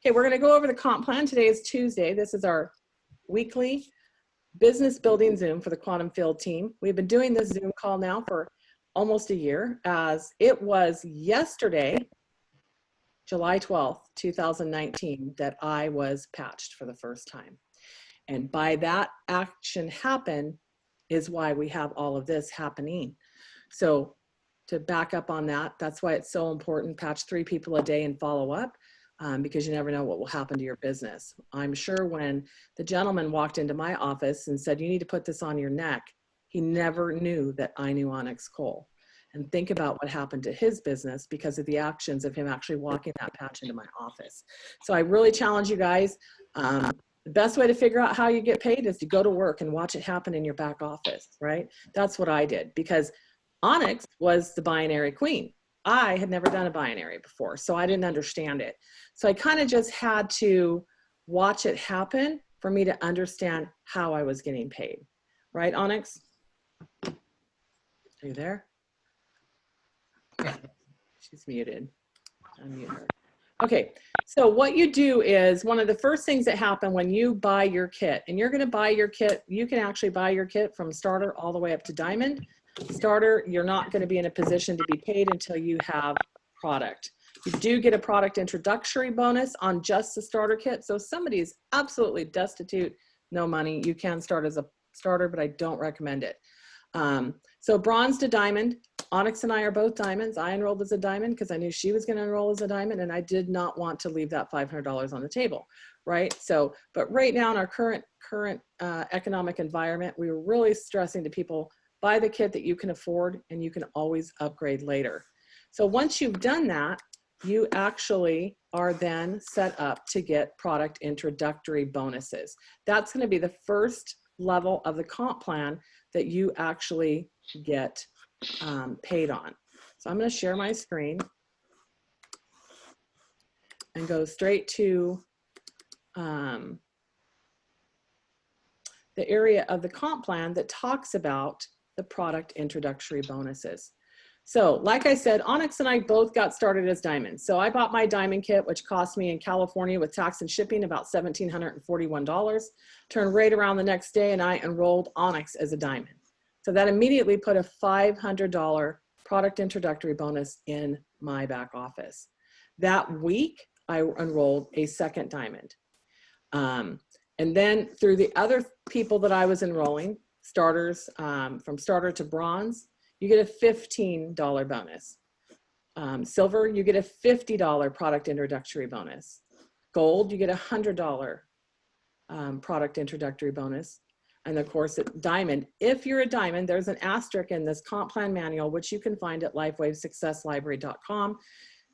Okay, we're going to go over the comp plan. Today is Tuesday. This is our weekly business building Zoom for the Quantum Field team. We've been doing this Zoom call now for almost a year, as it was yesterday, July 12th, 2019, that I was patched for the first time. And by that action happen is why we have all of this happening. So to back up on that, that's why it's so important. Patch 3 people a day and follow up. Because you never know what will happen to your business. I'm sure when the gentleman walked into my office and said, you need to put this on your neck, he never knew that I knew Onyx Coal. And think about what happened to his business because of the actions of him actually walking that patch into my office. So I really challenge you guys. The best way to figure out how you get paid is to go to work and watch it happen in your back office, right? That's what I did, because Onyx was the binary queen. I had never done a binary before, so I didn't understand it. So I kind of just had to watch it happen for me to understand how I was getting paid. Right, Onyx? Are you there? She's muted. Unmute her. Okay, so what you do is one of the first things that happen when you buy your kit, and you're going to buy your kit, you can actually buy your kit from starter all the way up to diamond. Starter, you're not going to be in a position to be paid until you have product. You do get a product introductory bonus on just the starter kit. So if somebody is absolutely destitute, no money, you can start as a starter, but I don't recommend it. So bronze to diamond, Onyx and I are both diamonds. I enrolled as a diamond because I knew she was going to enroll as a diamond, and I did not want to leave that $500 on the table, right? So, but right now in our current economic environment, we were really stressing to people, buy the kit that you can afford and you can always upgrade later. So once you've done that, you actually are then set up to get product introductory bonuses. That's going to be the first level of the comp plan that you actually get paid on. So I'm going to share my screen and go straight to the area of the comp plan that talks about the product introductory bonuses. So like I said, Onyx and I both got started as diamonds. So I bought my diamond kit, which cost me in California with tax and shipping about $1,741. Turned right around the next day and I enrolled Onyx as a diamond. So that immediately put a $500 product introductory bonus in my back office. That week, I enrolled a second diamond. And then through the other people that I was enrolling, starters, from starter to bronze, you get a $15 bonus. Silver, you get a $50 product introductory bonus. Gold, you get a $100 product introductory bonus. And of course, at diamond, if you're a diamond, there's an asterisk in this comp plan manual, which you can find at LifeWaveSuccessLibrary.com.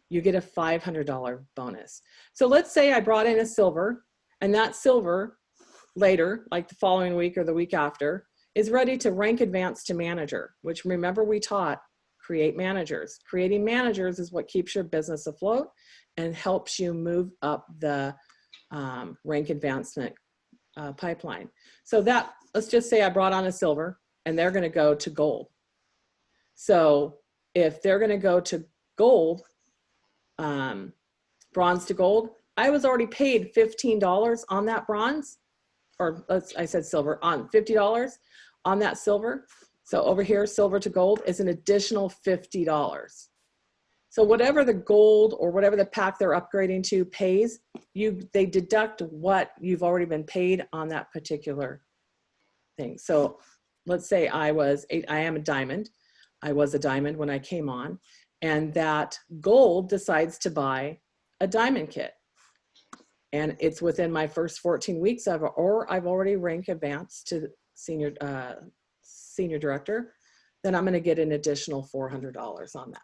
You get a $500 bonus. So let's say I brought in a silver, and that silver later, like the following week or the week after, is ready to rank advance to manager, which remember we taught, create managers. Creating managers is what keeps your business afloat and helps you move up the rank advancement pipeline. So that, let's just say I brought on a silver and they're going to go to gold. So if they're going to go to gold, bronze to gold, I was already paid $15 on that bronze, or I said silver, on $50 on that silver. So over here, silver to gold is an additional $50. So whatever the gold or whatever the pack they're upgrading to pays, they deduct what you've already been paid on that particular thing. So let's say I am a diamond. I was a diamond when I came on, and that gold decides to buy a diamond kit. And it's within my first 14 weeks or I've already rank advanced to senior director, then I'm going to get an additional $400 on that.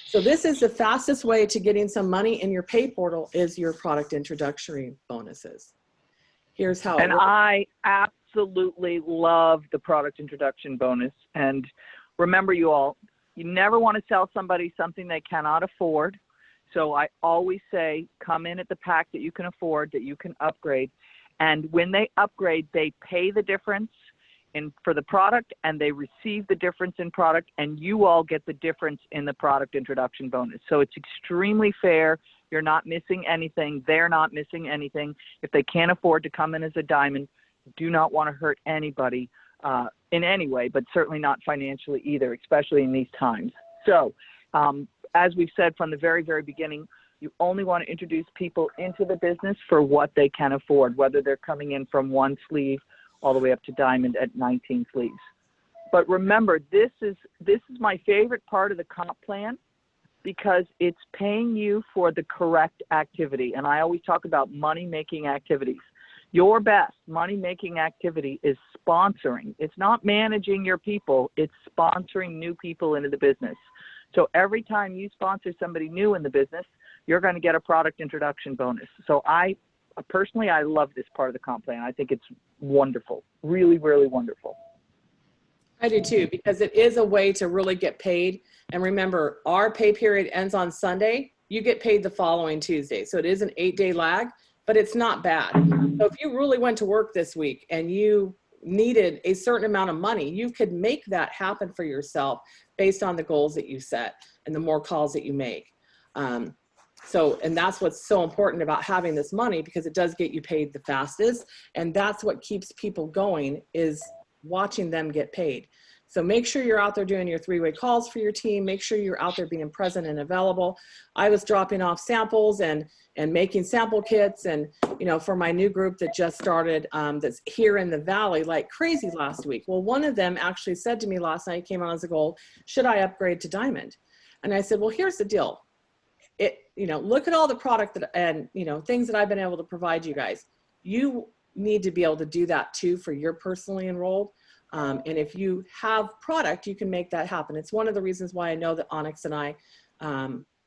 So this is the fastest way to getting some money in your pay portal is your product introductory bonuses. Here's how it works. I absolutely love the product introduction bonus. And remember, you all, you never want to sell somebody something they cannot afford. So I always say, come in at the pack that you can afford, that you can upgrade. And when they upgrade, they pay the difference for the product, and they receive the difference in product, and you all get the difference in the product introduction bonus. So it's extremely fair. You're not missing anything. They're not missing anything. If they can't afford to come in as a diamond, do not want to hurt anybody in any way, but certainly not financially either, especially in these times. So as we've said from the very, very beginning, you only want to introduce people into the business for what they can afford, whether they're coming in from 1 sleeve all the way up to diamond at 19 sleeves. But remember, this is my favorite part of the comp plan, because it's paying you for the correct activity. And I always talk about money-making activities. Your best money-making activity is sponsoring. It's not managing your people, it's sponsoring new people into the business. So every time you sponsor somebody new in the business, you're going to get a product introduction bonus. So I personally love this part of the comp plan. I think it's wonderful, really, really wonderful. I do too, because it is a way to really get paid. And remember, our pay period ends on Sunday. You get paid the following Tuesday. So it is an 8-day lag, but it's not bad. So if you really went to work this week and you needed a certain amount of money, you could make that happen for yourself based on the goals that you set and the more calls that you make. And that's what's so important about having this money, because it does get you paid the fastest. And that's what keeps people going, is watching them get paid. So make sure you're out there doing your 3-way calls for your team. Make sure you're out there being present and available. I was dropping off samples and making sample kits, and for my new group that just started, that's here in the Valley like crazy last week. Well, one of them actually said to me last night, came on as a goal, should I upgrade to diamond? And I said, well, here's the deal. Look at all the product and things that I've been able to provide you guys. You need to be able to do that too for your personally enrolled. And if you have product, you can make that happen. It's one of the reasons why I know that Onyx and I,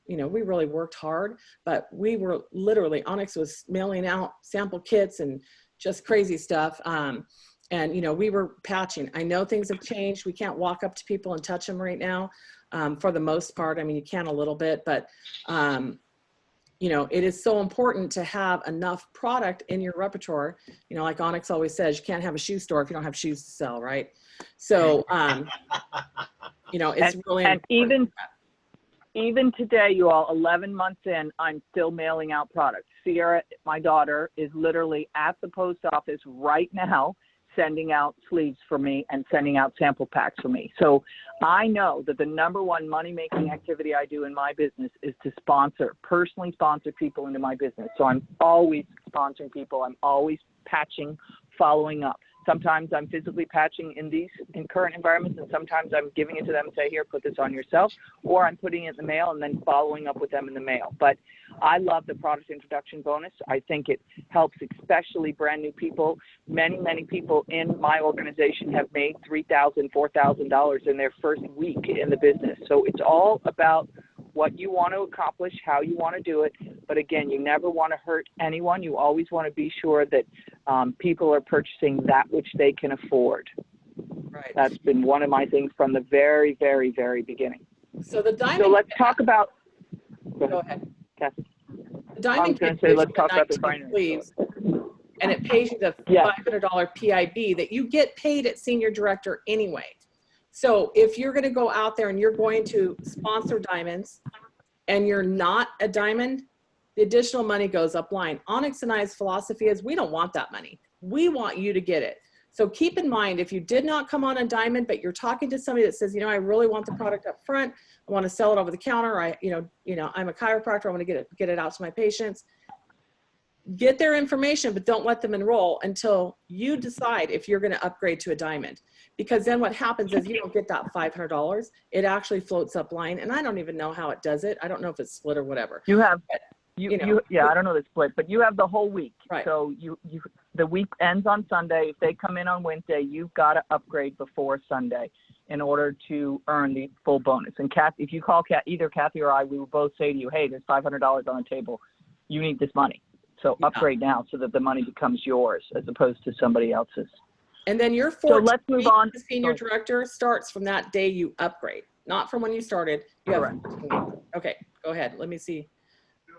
we really worked hard, but we were literally, Onyx was mailing out sample kits and just crazy stuff. We were patching. I know things have changed. We can't walk up to people and touch them right now. For the most part, I mean, you can a little bit, but it is so important to have enough product in your repertoire. Like Onyx always says, you can't have a shoe store if you don't have shoes to sell, right? So, it's really important. And even today, you all, 11 months in, I'm still mailing out products. Sierra, my daughter, is literally at the post office right now, sending out sleeves for me and sending out sample packs for me. So I know that the #1 money-making activity I do in my business is to personally sponsor people into my business. So I'm always sponsoring people. I'm always patching, following up. Sometimes I'm physically patching in current environments, and sometimes I'm giving it to them and say, here, put this on yourself, or I'm putting it in the mail and then following up with them in the mail. But I love the product introduction bonus. I think it helps especially brand new people. Many, many people in my organization have made $3,000, $4,000 in their first week in the business. So it's all about what you want to accomplish, how you want to do it. But again, you never want to hurt anyone. You always want to be sure that people are purchasing that which they can afford. Right. That's been one of my things from the very, very, very beginning. So the diamond. So let's talk about. Go ahead, Kathy. The diamond. I was going to say, let's talk about the finance. And it pays you the $500 PIB that you get paid at senior director anyway. So if you're going to go out there and you're going to sponsor diamonds and you're not a diamond, the additional money goes upline. Onyx and I's philosophy is we don't want that money. We want you to get it. So keep in mind, if you did not come on a diamond, but you're talking to somebody that says, I really want the product up front. I want to sell it over the counter. I'm a chiropractor. I want to get it out to my patients. Get their information, but don't let them enroll until you decide if you're going to upgrade to a diamond. Because then what happens is you don't get that $500. It actually floats up line, and I don't even know how it does it. I don't know if it's split or whatever. You have, but, I don't know the split, but you have the whole week. Right. So the week ends on Sunday. If they come in on Wednesday, you've got to upgrade before Sunday in order to earn the full bonus. And Kathy, if you call either Kathy or I, we will both say to you, hey, there's $500 on the table. You need this money. So upgrade now so that the money becomes yours as opposed to somebody else's. And then your so let's move on. The senior director starts from that day you upgrade, not from when you started. Correct. Okay, go ahead. Let me see.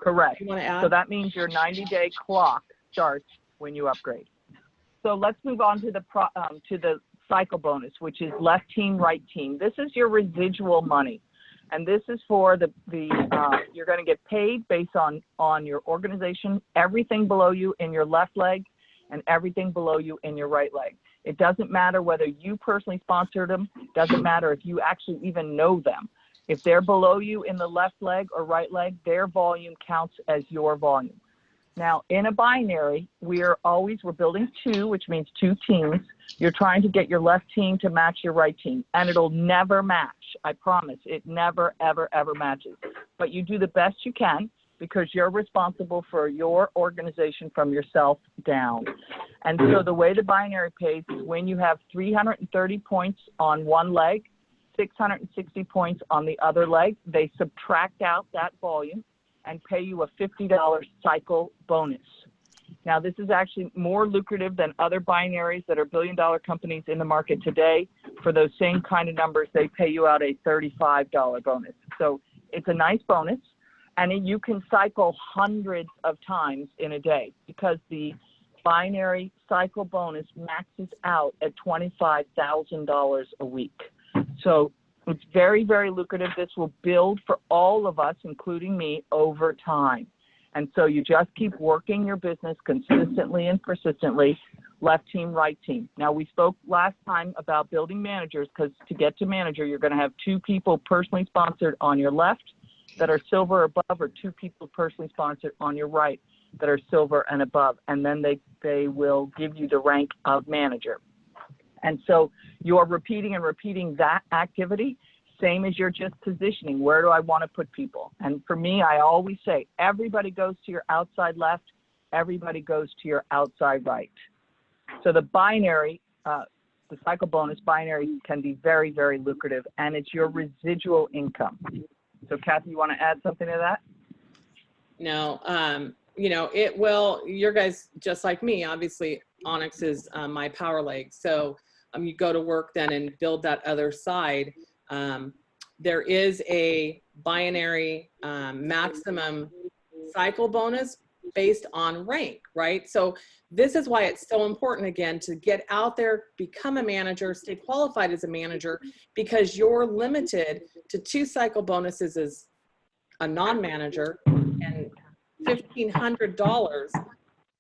Correct. You want to add? So that means your 90-day clock starts when you upgrade. So let's move on to the cycle bonus, which is left team, right team. This is your residual money. And this is for you're going to get paid based on your organization, everything below you in your left leg and everything below you in your right leg. It doesn't matter whether you personally sponsored them. Doesn't matter if you actually even know them. If they're below you in the left leg or right leg, their volume counts as your volume. Now, in a binary, we're building two, which means two teams. You're trying to get your left team to match your right team, and it'll never match. I promise. It never, ever, ever matches. But you do the best you can because you're responsible for your organization from yourself down. And so the way the binary pays is when you have 330 points on one leg, 660 points on the other leg, they subtract out that volume and pay you a $50 cycle bonus. Now, this is actually more lucrative than other binaries that are billion-dollar companies in the market today. For those same kind of numbers, they pay you out a $35 bonus. So it's a nice bonus, and you can cycle hundreds of times in a day because the binary cycle bonus maxes out at $25,000 a week. So it's very, very lucrative. This will build for all of us, including me, over time. And so you just keep working your business consistently and persistently, left team, right team. Now, we spoke last time about building managers because to get to manager, you're going to have two people personally sponsored on your left that are silver above, or two people personally sponsored on your right that are silver and above. And then they will give you the rank of manager. And so you're repeating and repeating that activity, same as you're just positioning. Where do I want to put people? And for me, I always say, everybody goes to your outside left, everybody goes to your outside right. So the binary, the cycle bonus binary can be very, very lucrative, and it's your residual income. So Kathy, you want to add something to that? No, you know, it will, your guys, just like me, obviously, Onyx is my power leg. So you go to work then and build that other side. There is a binary maximum cycle bonus based on rank, right? So this is why it's so important, again, to get out there, become a manager, stay qualified as a manager, because you're limited to 2 cycle bonuses as a non-manager and $1,500,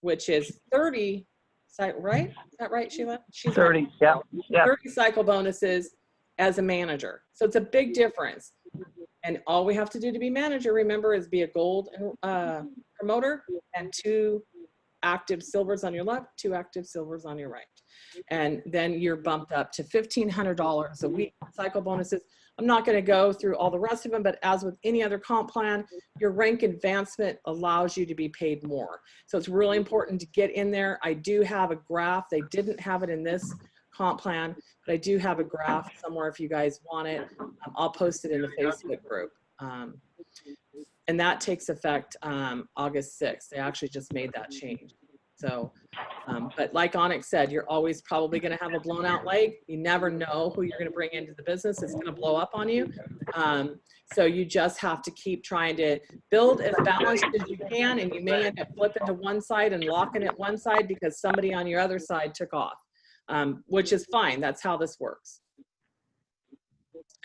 which is 30, right? Is that right, Sheila? She's 30, yeah. 30 cycle bonuses as a manager. So it's a big difference. And all we have to do to be manager, remember, is be a gold promoter and 2 active silvers on your left, 2 active silvers on your right. And then you're bumped up to $1,500 a week cycle bonuses. I'm not going to go through all the rest of them, but as with any other comp plan, your rank advancement allows you to be paid more. So it's really important to get in there. I do have a graph. They didn't have it in this comp plan, but I do have a graph somewhere if you guys want it. I'll post it in the Facebook group. And that takes effect August 6th. They actually just made that change. So, but like Onyx said, you're always probably going to have a blown out leg. You never know who you're going to bring into the business. It's going to blow up on you. So you just have to keep trying to build as balanced as you can, and you may end up flipping to one side and locking it one side because somebody on your other side took off, which is fine. That's how this works.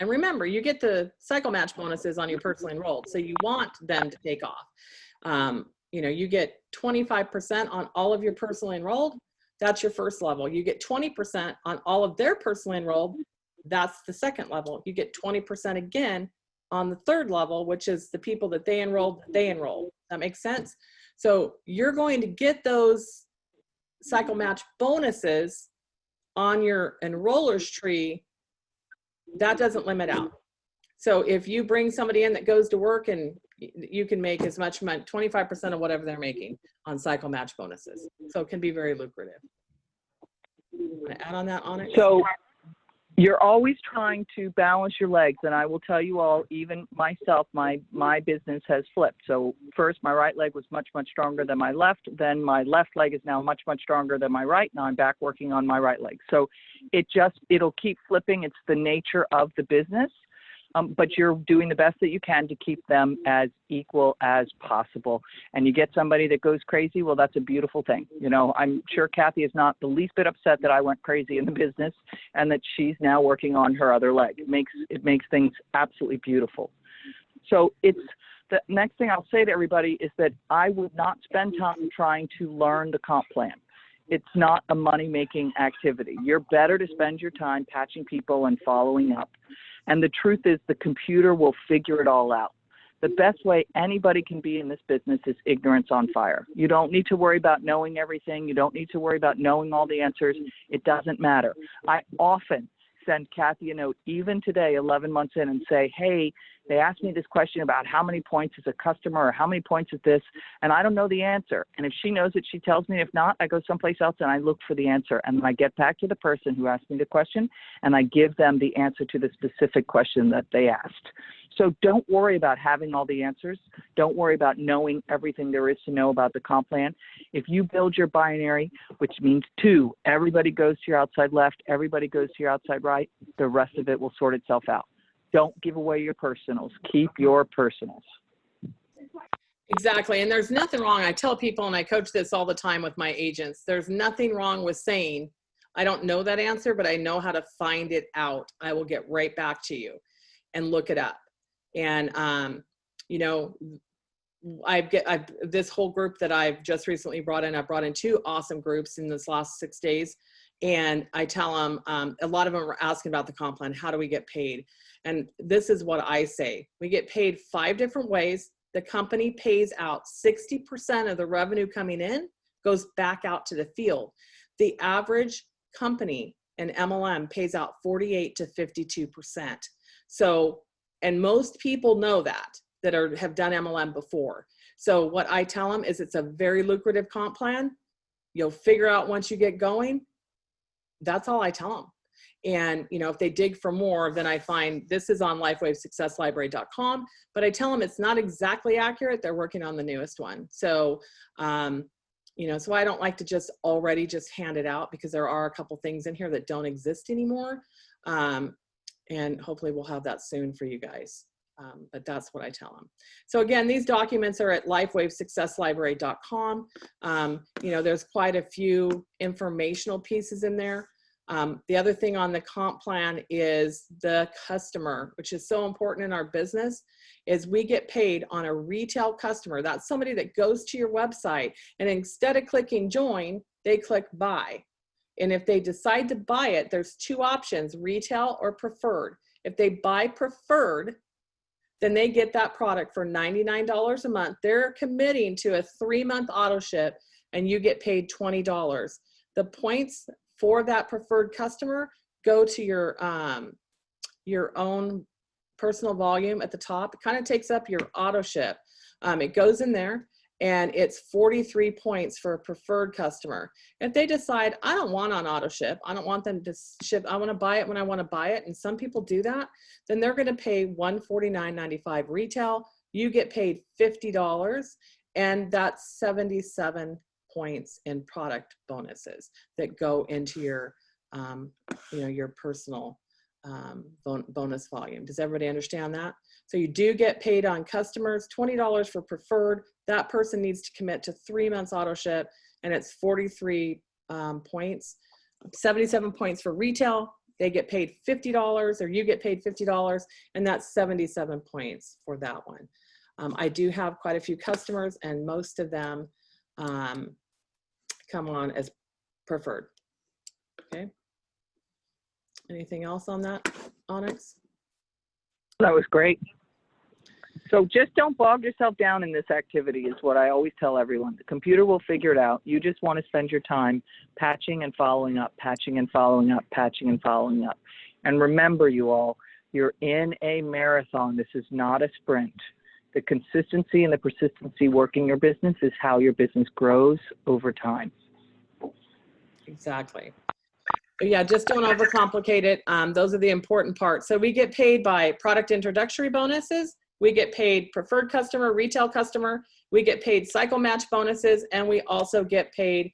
And remember, you get the cycle match bonuses on your personally enrolled, so you want them to take off. You know, you get 25% on all of your personally enrolled. That's your first level. You get 20% on all of their personally enrolled. That's the second level. You get 20% again on the third level, which is the people that they enrolled. That makes sense? So you're going to get those cycle match bonuses on your enrollers tree. That doesn't limit out. So if you bring somebody in that goes to work, and you can make as much money, 25% of whatever they're making on cycle match bonuses. So it can be very lucrative. Want to add on that, Onyx? So you're always trying to balance your legs. And I will tell you all, even myself, my business has flipped. So first, my right leg was much, much stronger than my left. Then my left leg is now much, much stronger than my right. Now I'm back working on my right leg. So it'll keep flipping. It's the nature of the business. but you're doing the best that you can to keep them as equal as possible. And you get somebody that goes crazy, well, that's a beautiful thing. You know, I'm sure Kathy is not the least bit upset that I went crazy in the business and that she's now working on her other leg. It makes things absolutely beautiful. So it's the next thing I'll say to everybody is that I would not spend time trying to learn the comp plan. It's not a money-making activity. You're better to spend your time patching people and following up. And the truth is the computer will figure it all out. The best way anybody can be in this business is ignorance on fire. You don't need to worry about knowing everything. You don't need to worry about knowing all the answers. It doesn't matter. I often send Kathy a note, even today, 11 months in, and say, hey, they asked me this question about how many points is a customer or how many points is this, and I don't know the answer. And if she knows it, she tells me. If not, I go someplace else and I look for the answer. And then I get back to the person who asked me the question and I give them the answer to the specific question that they asked. So don't worry about having all the answers. Don't worry about knowing everything there is to know about the comp plan. If you build your binary, which means 2, everybody goes to your outside left, everybody goes to your outside right, the rest of it will sort itself out. Don't give away your personals. Keep your personals. Exactly. And there's nothing wrong. I tell people, and I coach this all the time with my agents, there's nothing wrong with saying, I don't know that answer, but I know how to find it out. I will get right back to you and look it up. And, you know, this whole group that I've just recently brought in, I've brought in 2 awesome groups in this last 6 days. And I tell them, a lot of them are asking about the comp plan. How do we get paid? And this is what I say. We get paid 5 different ways. The company pays out 60% of the revenue coming in goes back out to the field. The average company in MLM pays out 48 to 52%. So, and most people know that have done MLM before. So what I tell them is it's a very lucrative comp plan. You'll figure out once you get going. That's all I tell them. And, you know, if they dig for more, then I find this is on LifeWaveSuccessLibrary.com, but I tell them it's not exactly accurate. They're working on the newest one. So, you know, so I don't like to just hand it out because there are a couple things in here that don't exist anymore. And hopefully we'll have that soon for you guys. But that's what I tell them. So again, these documents are at LifeWaveSuccessLibrary.com. You know, there's quite a few informational pieces in there. The other thing on the comp plan is the customer, which is so important in our business, is we get paid on a retail customer. That's somebody that goes to your website and instead of clicking join, they click buy. And if they decide to buy it, there's 2 options, retail or preferred. If they buy preferred, then they get that product for $99 a month. They're committing to a 3-month auto ship and you get paid $20. The points for that preferred customer go to your own personal volume at the top. It kind of takes up your auto ship. It goes in there and it's 43 points for a preferred customer. If they decide, I don't want on auto ship, I don't want them to ship, I want to buy it when I want to buy it, and some people do that, then they're going to pay $149.95 retail. You get paid $50, and that's 77 points in product bonuses that go into your, you know, your personal bonus volume. Does everybody understand that? So you do get paid on customers, $20 for preferred. That person needs to commit to 3 months auto ship, and it's 43 points, 77 points for retail. They get paid $50, or you get paid $50, and that's 77 points for that one. I do have quite a few customers, and most of them come on as preferred. Okay. Anything else on that, Onyx? That was great. So just don't bog yourself down in this activity is what I always tell everyone. The computer will figure it out. You just want to spend your time patching and following up, patching and following up, patching and following up. And remember, you all, you're in a marathon. This is not a sprint. The consistency and the persistency working your business is how your business grows over time. Exactly. But yeah, just don't overcomplicate it. Those are the important parts. So we get paid by product introductory bonuses. We get paid preferred customer, retail customer. We get paid cycle match bonuses, and we also get paid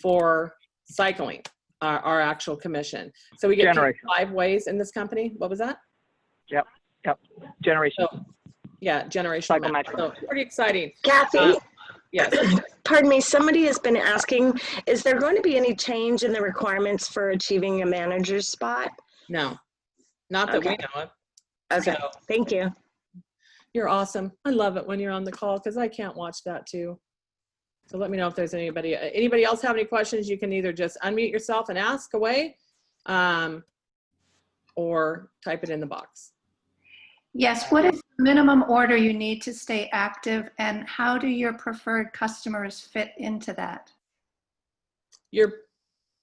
for cycling, our actual commission. So we get paid 5 ways in this company. What was that? Yep. Generation. So, yeah, generational Cycle match. matching. So pretty exciting. Kathy, Yes. pardon me, somebody has been asking, is there going to be any change in the requirements for achieving a manager's spot? No, not that we Okay. know of. Okay, So, thank you. you're awesome. I love it when you're on the call because I can't watch that too. So let me know if there's anybody else have any questions. You can either just unmute yourself and ask away, or type it in the box. Yes, what is the minimum order you need to stay active, and how do your preferred customers fit into that? Your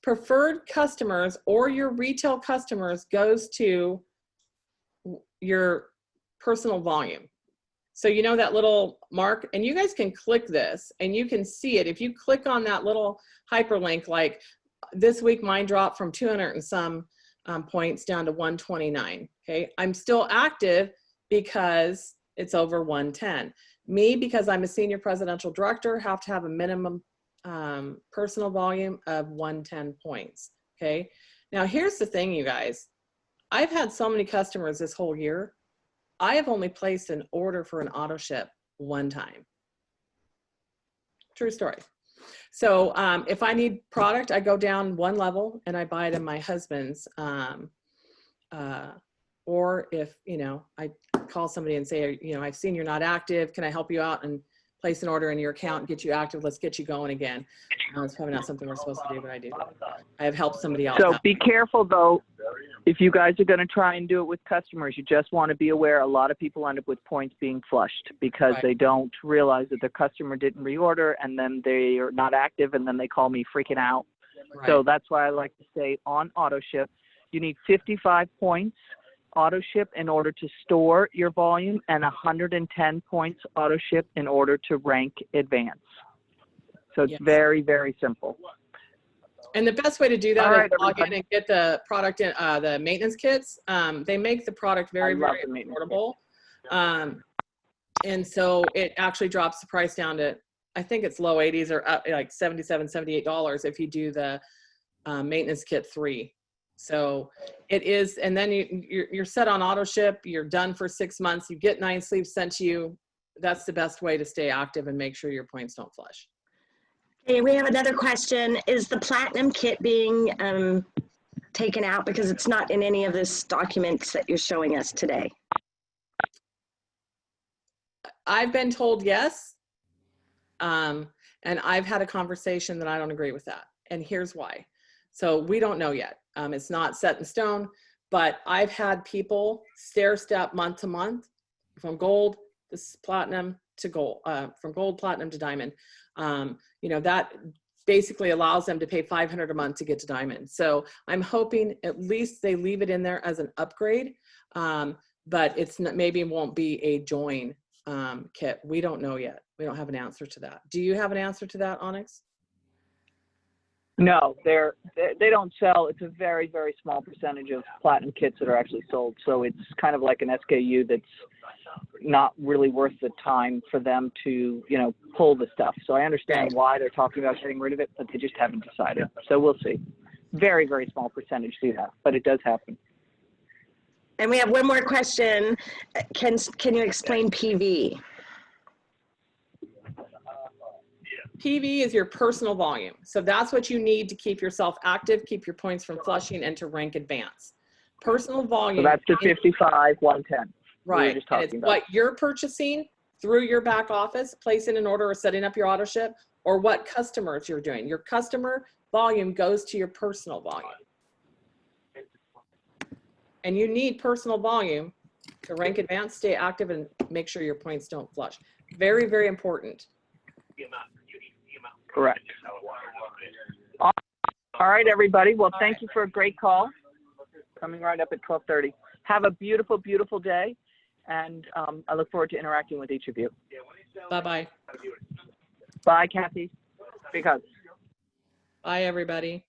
preferred customers or your retail customers goes to your personal volume. So you know that little mark, and you guys can click this and you can see it. If you click on that little hyperlink, like this week mine dropped from 200 and some points down to 129. Okay, I'm still active because it's over 110. Me, because I'm a senior presidential director, have to have a minimum personal volume of 110 points. Okay, now here's the thing, you guys. I've had so many customers this whole year. I have only placed an order for an auto ship one time. True story. So if I need product, I go down one level and I buy it in my husband's. Or if, you know, I call somebody and say, you know, I've seen you're not active. Can I help you out and place an order in your account and get you active? Let's get you going again. It's probably not something we're supposed to do, but I do. I have helped somebody else. So be careful though. If you guys are going to try and do it with customers, you just want to be aware a lot of people end up with points being flushed because they don't realize that their customer didn't reorder and then they are not active and then they call me freaking out. Right. So that's why I like to say on auto ship, you need 55 points auto ship in order to store your volume and 110 points auto ship in order to rank advance. So it's very, very simple. And the best way to do that is log in everybody. and get the product in the maintenance kits. They make the product very, very affordable. And so it actually drops the price down to, I think it's low 80s or up like $77, $78 if you do the maintenance kit 3. So it is, and then you're set on auto ship, you're done for 6 months, you get 9 sleeves sent to you. That's the best way to stay active and make sure your points don't flush. Okay, we have another question. Is the platinum kit being taken out because it's not in any of this documents that you're showing us today? I've been told yes. And I've had a conversation that I don't agree with that. And here's why. So we don't know yet. It's not set in stone, but I've had people stair step month to month from gold, this platinum to gold, from gold, platinum to diamond. You know, that basically allows them to pay $500 a month to get to diamond. So I'm hoping at least they leave it in there as an upgrade, but it's not, maybe it won't be a join kit. We don't know yet. We don't have an answer to that. Do you have an answer to that, Onyx? No, they don't sell. It's a very, very small percentage of platinum kits that are actually sold. So it's kind of like an SKU that's not really worth the time for them to, you know, pull the stuff. So I understand why they're talking about getting rid of it, but they just haven't decided. So we'll see. Very, very small percentage do that, but it does happen. And we have one more question. Can you explain PV? PV is your personal volume. So that's what you need to keep yourself active, keep your points from flushing, and to rank advance. Personal volume. So that's the 55, 110. Right. And it's what you're purchasing through your back office, placing an order or setting up your auto ship, or what customers you're doing. Your customer volume goes to your personal volume. And you need personal volume to rank advance, stay active, and make sure your points don't flush. Very, very important. Correct. All right, everybody. Well, thank you for a great call. Coming right up at 12:30. Have a beautiful, beautiful day. And I look forward to interacting with each of you. Bye-bye. Bye, Kathy. Big hugs. Bye, everybody.